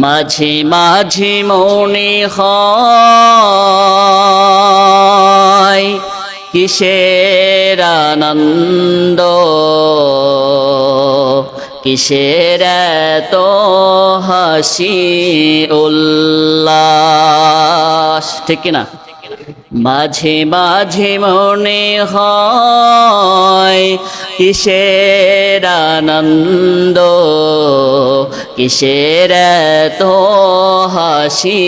মাঝে মাঝে মনে হয় কিসের আনন্দ, কিসের এত হাসি উল্লাস, ঠিক কিনা? মাঝে মাঝে মনে হয় কিসের আনন্দ, কিসের এত হাসি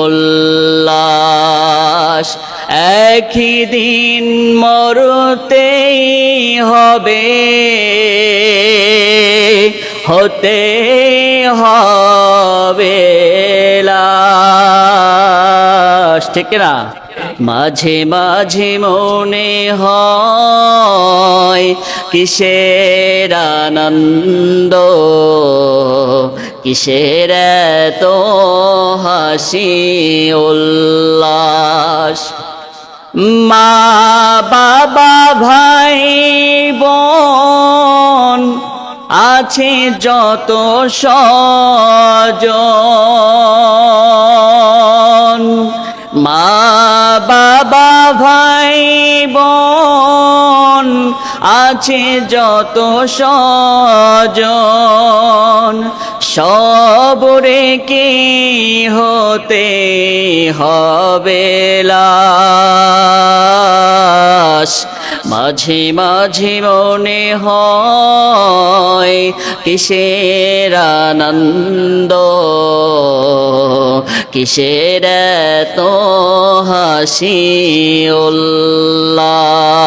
উল্লাস। একই দিন মরতেই হবে, হতে হবে লাশ, ঠিক না? মাঝে মাঝে মনে হয় কিসের আনন্দ, কিসের এত হাসি উল্লাস। মা বাবা ভাই বোন আছে যত স্বজন, মা বাবা ভাই বোন আছে যত স্বজন, সব রেখে হতে হবে লাশ। মাঝে মাঝে মনে হয় কিসের আনন্দ, কিসের এত হাসি উল্লাস।